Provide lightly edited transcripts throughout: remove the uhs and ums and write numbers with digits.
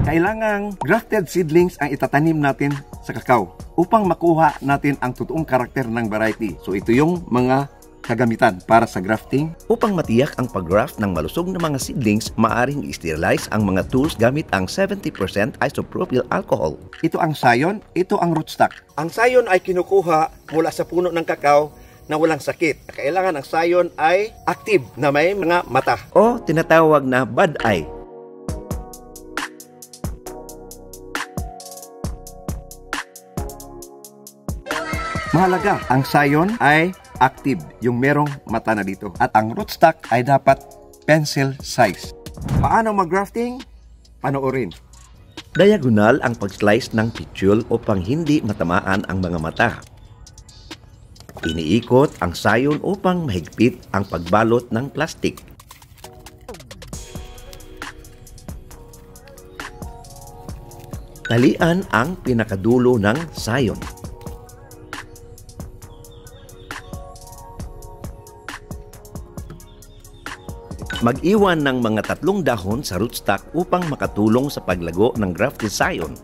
Kailangang grafted seedlings ang itatanim natin sa kakao upang makuha natin ang totoong karakter ng variety. So ito yung mga kagamitan para sa grafting. Upang matiyak ang pag-graft ng malusog na mga seedlings, maaaring i-sterilize ang mga tools gamit ang 70% isopropyl alcohol. Ito ang sayon, ito ang rootstock. Ang sayon ay kinukuha mula sa puno ng kakao na walang sakit. Kailangan ang sayon ay active na may mga mata o tinatawag na bud eye. Mahalaga, ang sayon ay active, yung merong mata na dito. At ang rootstock ay dapat pencil size. Paano mag-grafting? Panoorin. Diagonal ang pag-slice ng pitchul upang hindi matamaan ang mga mata. Iniikot ang sayon upang mahigpit ang pagbalot ng plastik. Talian ang pinakadulo ng sayon. Mag-iwan ng mga 3 dahon sa rootstock upang makatulong sa paglago ng grafted sayon.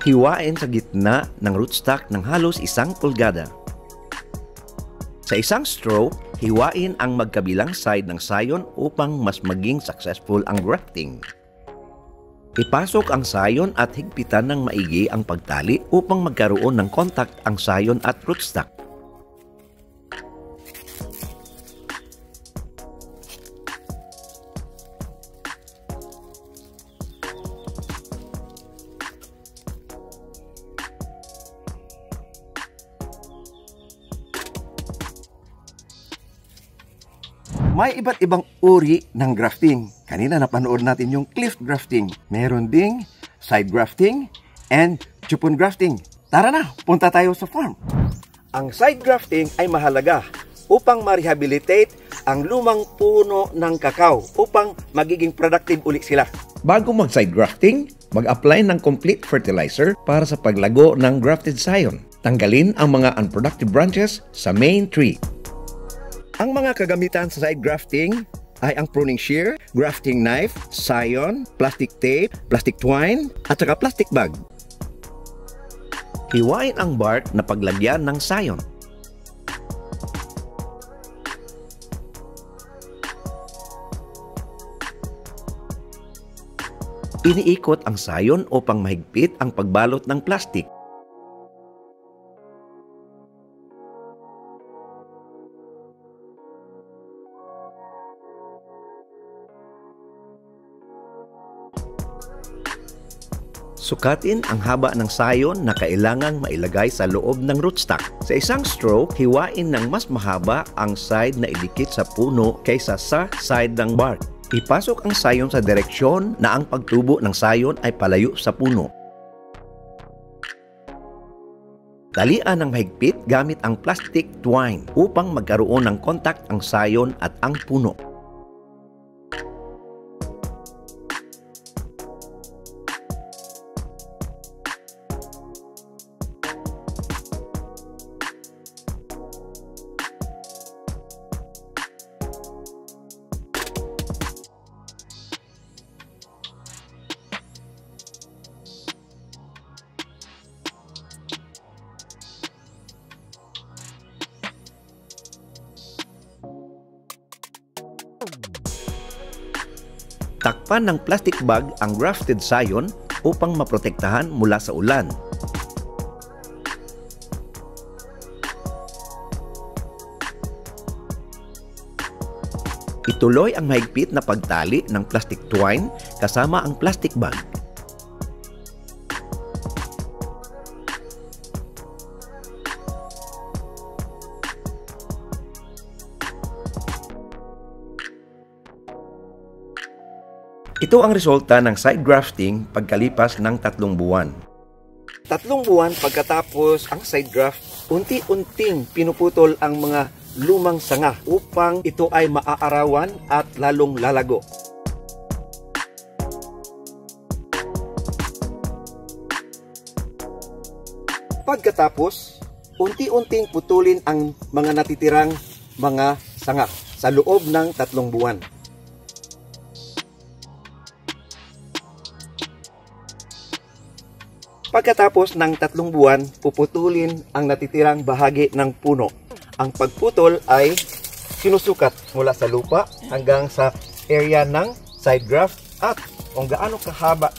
Hiwain sa gitna ng rootstock ng halos 1 pulgada. Sa isang straw, hiwain ang magkabilang side ng sayon upang mas maging successful ang grafting. Ipasok ang sayon at higpitan ng maigi ang pagtali upang magkaroon ng contact ang sayon at rootstock. May iba't ibang uri ng grafting. Kanina napanood natin yung cliff grafting. Meron ding side grafting and chupon grafting. Tara na, punta tayo sa farm. Ang side grafting ay mahalaga upang ma-rehabilitate ang lumang puno ng kakao upang magiging productive ulit sila. Bago mag-side grafting, mag-apply ng complete fertilizer para sa paglago ng grafted sayon. Tanggalin ang mga unproductive branches sa main tree. Ang mga kagamitan sa side grafting ay ang pruning shear, grafting knife, sayon, plastic tape, plastic twine, at saka plastic bag. Hiwain ang bark na paglagyan ng sayon. Iniikot ang sayon upang mahigpit ang pagbalot ng plastik. Sukatin ang haba ng sayon na kailangang mailagay sa loob ng rootstock. Sa isang straw, hiwain ng mas mahaba ang side na idikit sa puno kaysa sa side ng bark. Ipasok ang sayon sa direksyon na ang pagtubo ng sayon ay palayo sa puno. Talian ng mahigpit gamit ang plastic twine upang magkaroon ng contact ang sayon at ang puno. Takpan ng plastic bag ang grafted sayon upang maprotektahan mula sa ulan. Ituloy ang mahigpit na pagtali ng plastic twine kasama ang plastic bag. Ito ang resulta ng side grafting pagkalipas ng 3 buwan. 3 buwan pagkatapos ang side graft, unti-unting pinuputol ang mga lumang sanga upang ito ay maaarawan at lalong lalago. Pagkatapos, unti-unting putulin ang mga natitirang mga sanga sa loob ng 3 buwan. Pagkatapos ng 3 buwan, puputulin ang natitirang bahagi ng puno. Ang pagputol ay sinusukat mula sa lupa hanggang sa area ng side graft at kung gaano kahaba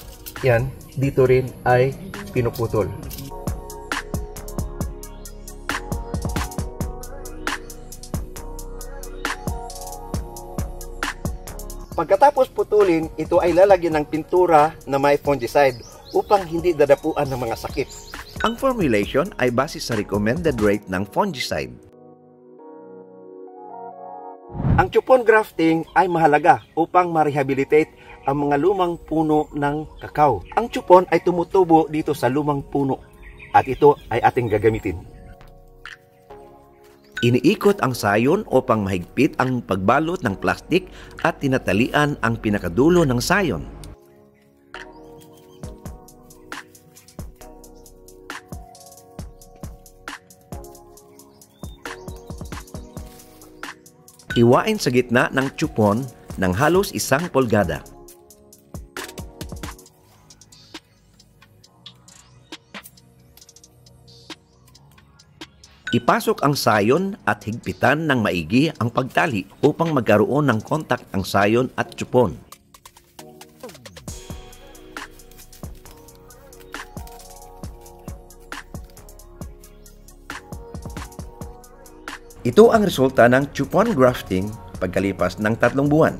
yan, dito rin ay pinuputol. Pagkatapos putulin, ito ay lalagyan ng pintura na may fungicide upang hindi dadapuan ng mga sakit. Ang formulation ay base sa recommended rate ng fungicide. Ang chupon grafting ay mahalaga upang ma-rehabilitate ang mga lumang puno ng kakao. Ang chupon ay tumutubo dito sa lumang puno at ito ay ating gagamitin. Iniikot ang sayon upang mahigpit ang pagbalot ng plastik at tinatalian ang pinakadulo ng sayon. Hiwain sa gitna ng chupon ng halos 1 pulgada. Ipasok ang sayon at higpitan ng maigi ang pagtali upang magkaroon ng kontak ang sayon at chupon. Ito ang resulta ng chupon grafting pagkalipas ng 3 buwan.